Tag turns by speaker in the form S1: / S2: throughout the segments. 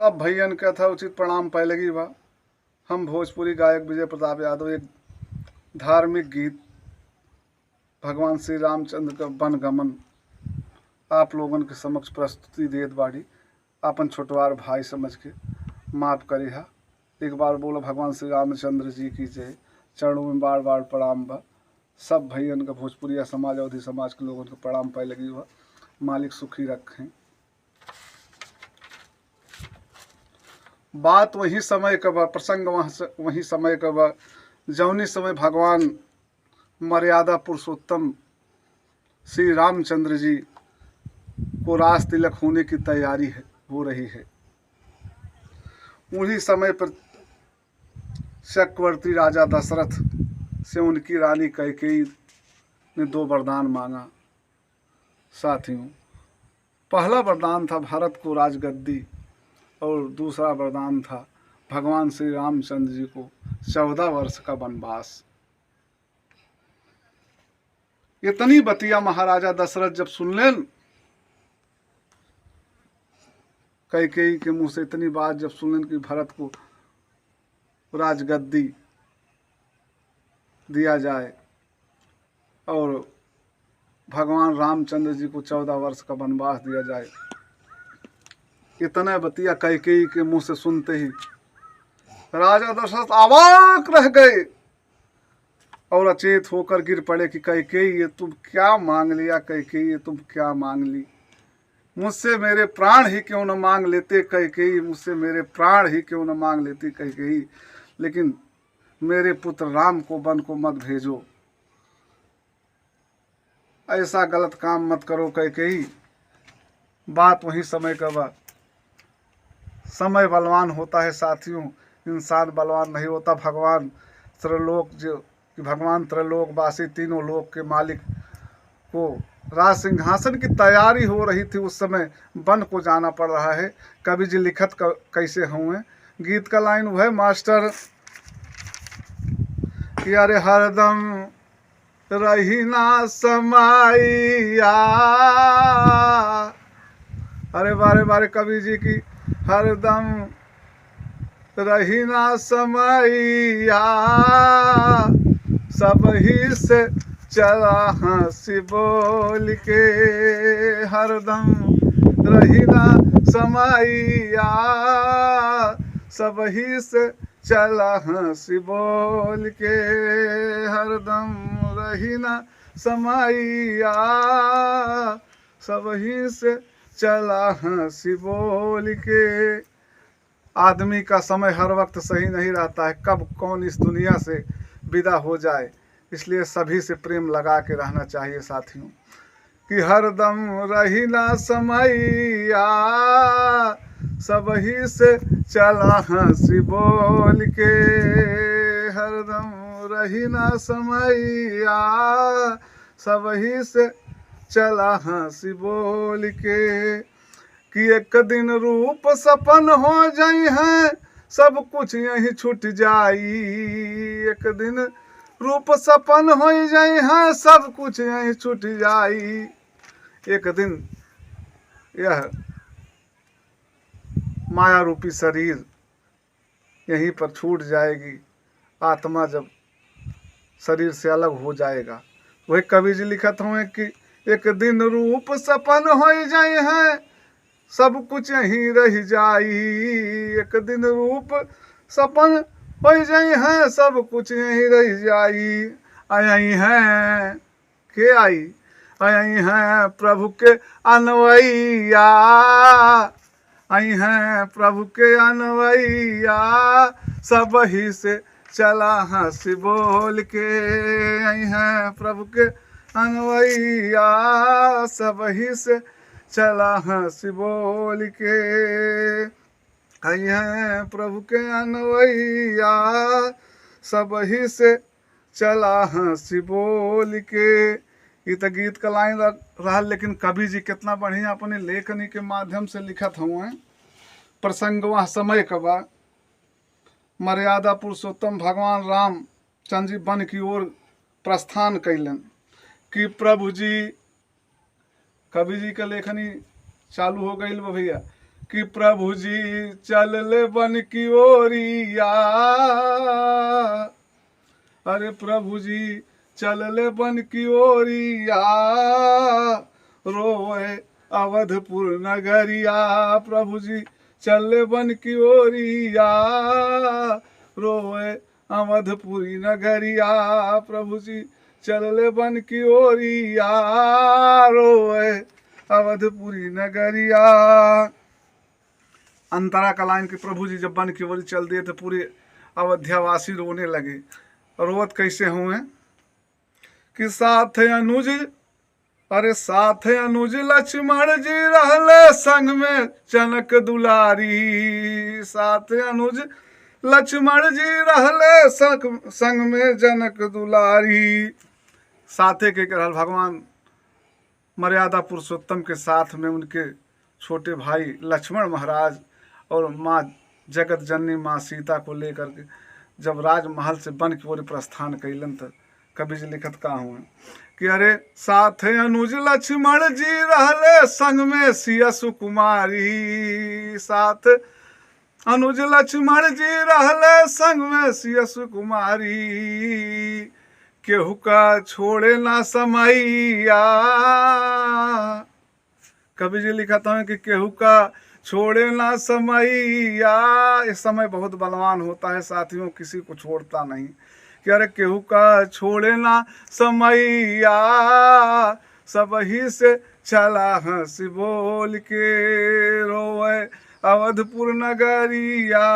S1: अब भैयन का था उचित प्रणाम पहले की बा। हम भोजपुरी गायक विजय प्रताप यादव एक धार्मिक गीत भगवान श्री रामचंद्र का वन गमन आप लोगन के समक्ष प्रस्तुति देत बाड़ी। आपन छोटवार भाई समझ के माफ करी हा। एक बार बोलो भगवान श्री रामचंद्र जी की जय। चरणों में बार बार प्रणाम बा। सब भैयन का भोजपुरिया समाज अवधि समाज के लोगों को प्रणाम पहले लगी हुआ। मालिक सुखी रखें। बात वही समय का बा, प्रसंग वही समय का बा जौनी समय भगवान मर्यादा पुरुषोत्तम श्री रामचंद्र जी को राज तिलक होने की तैयारी हो रही है। उन्हीं समय पर चक्रवर्ती राजा दशरथ से उनकी रानी कैकेयी ने 2 वरदान मांगा। साथियों, पहला वरदान था भारत को राजगद्दी और दूसरा वरदान था भगवान श्री रामचंद्र जी को 14 वर्ष का वनवास। इतनी बतिया महाराजा दशरथ जब सुन लेन, कैकेयी के मुंह से इतनी बात जब सुन लेन कि भरत को राजगद्दी दिया जाए और भगवान रामचंद्र जी को 14 वर्ष का वनवास दिया जाए, इतना बतिया कैकेयी के मुंह से सुनते ही राजा दशरथ अवाक रह गए और अचेत होकर गिर पड़े कि कैकेयी ये तुम क्या मांग लिया, कैकेयी ये तुम क्या मांग ली। मुझसे मेरे प्राण ही क्यों न मांग लेते कैकेयी, मुझसे मेरे प्राण ही क्यों न मांग लेती कैकेयी, लेकिन मेरे पुत्र राम को वन को मत भेजो। ऐसा गलत काम मत करो कैकेयी। बात वही समय का बा। समय बलवान होता है साथियों, इंसान बलवान नहीं होता। भगवान त्रैलोकवासी तीनों लोक के मालिक को राज सिंहासन की तैयारी हो रही थी। उस समय वन को जाना पड़ रहा है। कवि जी लिखत कैसे हुए, गीत का लाइन हुआ है मास्टर कि अरे हरदम रही ना समाइया। अरे बारे बारे कवि जी की हरदम रही ना समैया, सब ही से चला हंसी बोल के। हरदम रही ना समैया, सब ही से चला हंसी बोल के। हरदम रही ना समैया, सब ही से चला हंसी बोल के। आदमी का समय हर वक्त सही नहीं रहता है, कब कौन इस दुनिया से विदा हो जाए, इसलिए सभी से प्रेम लगा के रहना चाहिए साथियों। कि हरदम रही ना समैया, सब ही से चला हंसी बोल के। हरदम रही ना समैया, सब ही से चला हंसी बोल के। कि एक दिन रूप सपन हो जाई है, सब कुछ यही छूट जाई। एक दिन रूप सपन हो जाई है, सब कुछ यही छूट जाई। एक दिन यह माया रूपी शरीर यहीं पर छूट जाएगी, आत्मा जब शरीर से अलग हो जाएगा। वही कवि जी लिखत हुए कि एक दिन रूप सपन हो जाई है, सब कुछ यहीं रह जाई। एक दिन रूप सपन हो जाई है, सब कुछ यहीं रह जाई। आई हैं के आई हैं प्रभु के अनवैया, आई हैं प्रभु के अनवैया, सब ही से चला हंसी बोल के। आई हैं प्रभु के अनवैया, सब ही से चला हंसी बोल के। आई हैं प्रभु के अनवैया, सब ही से चला हंसी बोल के। ये तो गीत का लाइन रहा, लेकिन कवि जी कितना बढ़िया अपने लेखनी के माध्यम से लिखत हुए। प्रसंग वह समय का बा, मर्यादा पुरुषोत्तम भगवान राम चंद्र जी वन की ओर प्रस्थान कैलन। कि प्रभु जी, कवि जी का लेखनी चालू हो गई भैया, कि प्रभु जी चल ले बन की ओरिया, अरे प्रभु जी चल ले बन की ओरिया, रोए अवधपुर नगरिया, प्रभु जी चल ले बन की ओरिया, रोए अवधपुरी नगरिया, प्रभु जी चल ले बन की ओरिया, रोए अवधपुरी नगरिया। अंतरा का लाइन कि प्रभु जी जब बन की ओर चल दिए तो पूरे अयोध्यावासी रोने लगे। रोवत कैसे हुए कि साथ अनुज, अरे साथ अनुज लक्ष्मण जी रहले संग में जनक दुलारी, साथ अनुज लक्ष्मण जी रहले संग में जनक दुलारी। साथे के रहल भगवान मर्यादा पुरुषोत्तम के साथ में उनके छोटे भाई लक्ष्मण महाराज और माँ जगत जननी माँ सीता को लेकर के जब राजमहल से बन की ओर प्रस्थान कैलन तो कवि जी लिखत का हुए कि अरे साथ अनुज लक्ष्मण जी रहले संग में सिया सुकुमारी, साथ अनुज लक्ष्मण जी रहले संग में सिया सुकुमारी, केहू का छोड़े ना समैया। कवि जी लिखता है कि केहू का छोड़े ना समैया, इस समय बहुत बलवान होता है साथियों, किसी को छोड़ता नहीं। कि अरे केहू का छोड़े ना समैया, सब ही से चला हंस बोल के, रोए अवधपुर नगरिया,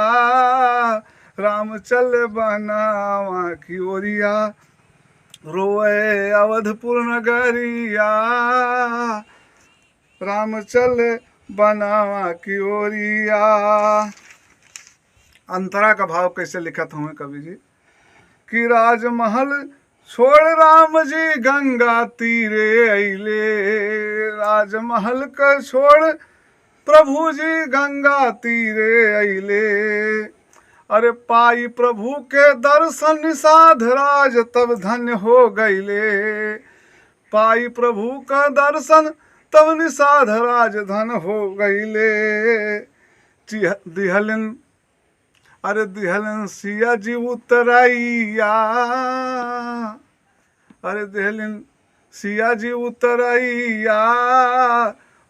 S1: राम चल बनावा की ओरिया, रोए अवधपुर नगरिया, राम चल बनावा की ओरिया। अंतरा का भाव कैसे लिखत हुए कवि जी कि राजमहल छोड़ राम जी गंगा तीरे अइले, राजमहल का छोड़ प्रभु जी गंगा तीरे अइले, अरे पाई प्रभु के दर्शन निषाद राज तब धन्य हो गईले, पाई प्रभु का दर्शन तब निषाद राज धन हो गईले। दिहलन, अरे दिहलन सिया जी उतरैया, अरे दिहलन सिया जी उतरैया,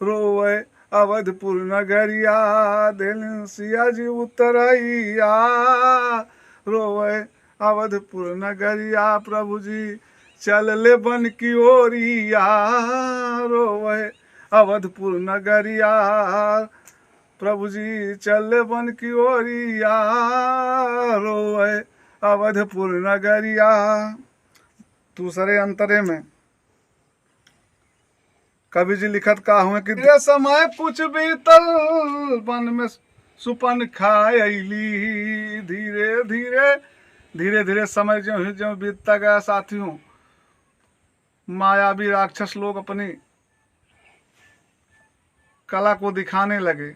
S1: रोए अवधपुर नगरिया, दिहलन सिया जी उतरैया, रोए अवधपुर नगरिया, प्रभु जी चल ले बन की ओरिया, रोए अवधपुर नगरिया, प्रभु जी चल ले बन की ओरिया, रोए अवधपुर नगरिया। दूसरे अंतरे में कवि जी लिखत का हुए कि समय कुछ बीतल वन में सुपन खाए अली, धीरे धीरे धीरे धीरे समय जो बीतता गया साथियों, मायावी राक्षस लोग अपनी कला को दिखाने लगे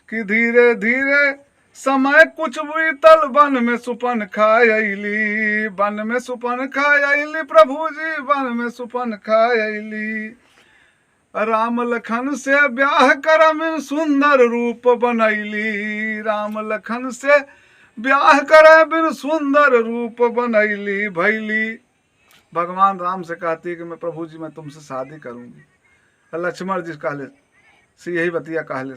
S1: कि धीरे धीरे समय कुछ बीतल वन में सुपन खाए अली, वन में सुपन खाए अली, प्रभु जी वन में सुपन खाए अली, राम लखन से ब्याह करम सुंदर रूप बनैली, राम लखन से ब्याह करे बिन सुंदर रूप बनैली, भैली भगवान राम से कहती है कि मैं प्रभु जी मैं तुमसे शादी करूंगी। लक्ष्मण जी कहले से यही बतिया कहले,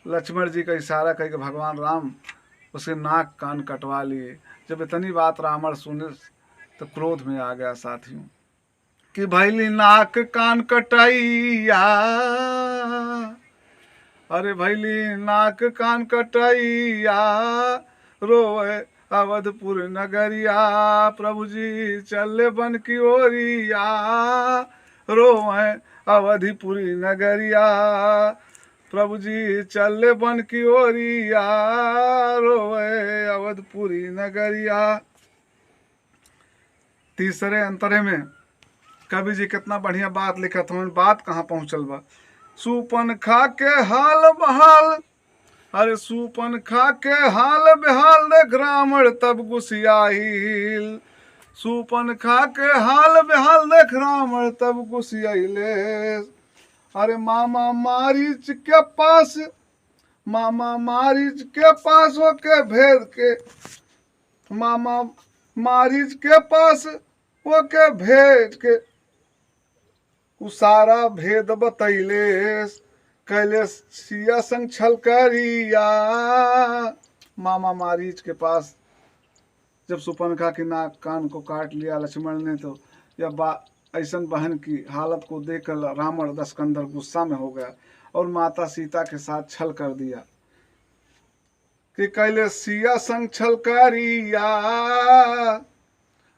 S1: लक्ष्मण जी का इशारा कह के भगवान राम उसके नाक कान कटवा लिए। जब इतनी बात रावण सुने तो क्रोध में आ गया साथियों कि भैली नाक कान कटैया, अरे भैली नाक कान कटैया, रोए अवधपुर नगरिया, प्रभु जी चले बन की ओरिया, रोए अवधिपुरी नगरिया, प्रभु जी चले बन की ओरिया, रोए अवधपुरी नगरिया। तीसरे अंतरे में कवि जी कितना बढ़िया बात लिखत हूँ, बात कहाँ पहुँचल बा। सुपन खा के हाल बहाल, अरे सुपन खा के हाल बेहाल देख रावण तब गुस्सियाइल, सुपन खा के हाल बेहाल देख रावण तब गुस्सियाइले, अरे मामा मारीच के पास मामा मारीच के पास होके भेद के, मामा मारीच के पास होके भेद के उ सारा भेद बतैले, कैले सिया संग छल करिया। मामा मारीच के पास जब सुपनखा की नाक कान को काट लिया लक्ष्मण ने, तो यह ऐसन बहन की हालत को देखकर रावण दशकंधर गुस्सा में हो गया और माता सीता के साथ छल कर दिया कि कैले सिया संग छल करिया।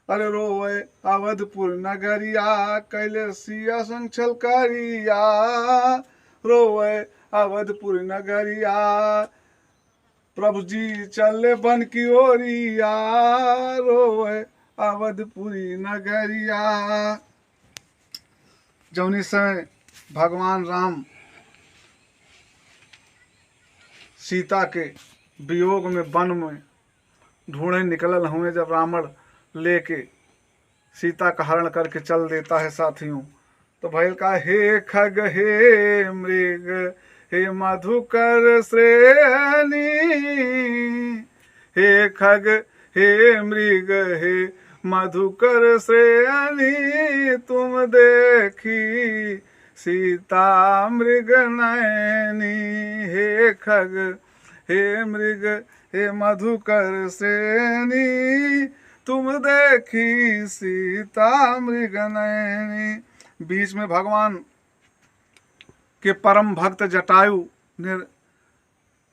S1: अरे रोए अवधपुर नगरिया, कैले सिया संग छल करिया, रोए अवधपुर नगरिया। प्रभु जी चले बन की ओरिया, रोए अवधपुरी नगरिया। जौनी समय भगवान राम सीता के वियोग में वन में ढूंढे निकलल हुए, जब रावण लेके सीता का हरण करके चल देता है साथियों, तो भैल का हे खग हे मृग हे मधुकर श्रेणी, हे खग हे मृग हे मधुकर श्रेणी, तुम देखी सीता मृग नयनी। हे खग हे मृग हे मधुकर श्रेणी, तुम देखी सीता मृग नयनी। बीच में भगवान के परम भक्त जटायु ने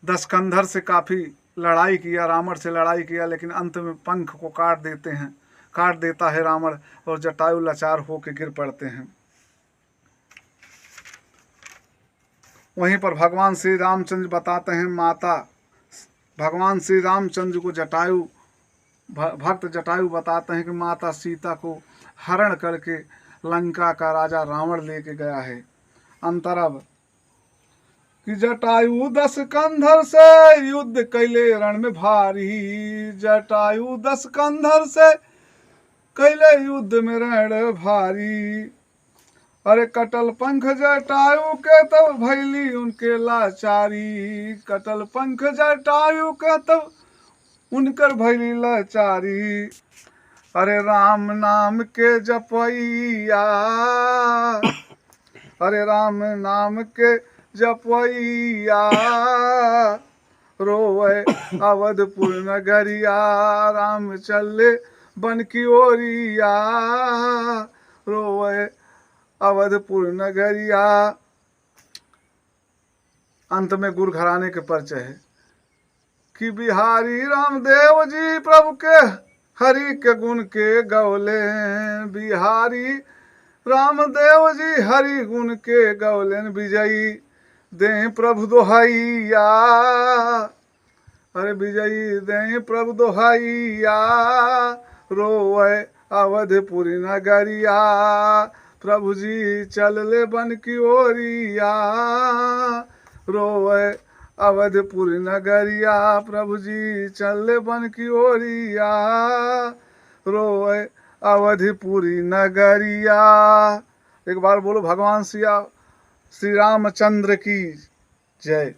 S1: दशकंधर से काफी लड़ाई किया, रावण से लड़ाई किया, लेकिन अंत में पंख को काट देता है रावण, और जटायु लाचार होकर गिर पड़ते हैं। वहीं पर भगवान श्री रामचंद्र बताते हैं, माता भगवान श्री रामचंद्र को जटायु भक्त जटायु बताते हैं कि माता सीता को हरण करके लंका का राजा रावण लेके गया है। अंतरब कि जटायु दशकंधर से युद्ध कैले रण में भारी, जटायु दशकंधर से कैले युद्ध में रण भारी। अरे कटल पंख जटायु के तब भैली उनके लाचारी, कटल पंख जटायु के तब उनकर भैली लाचारी। अरे राम नाम के जपैया, अरे राम नाम के जपैया, रोए अवधपुर नगरिया, राम चले बन की ओरिया, रोए अवधपुर नगरिया। अंत में गुरु घराने के परिचय है कि बिहारी रामदेव जी प्रभु के हरि के गुण के गौले, बिहारी रामदेव जी हरि गुण के गौलेन। विजयी दे प्रभु दोहाइया, अरे विजयी दे प्रभु दोहाइया, रोए अवधपुरी नगरिया, प्रभु जी चलले बन की ओरिया, रोए अवधपुरी नगरिया, प्रभु जी चलले बन की ओरिया, रोए अवधपुरी नगरिया। एक बार बोलो भगवान श्री रामचंद्र की जय।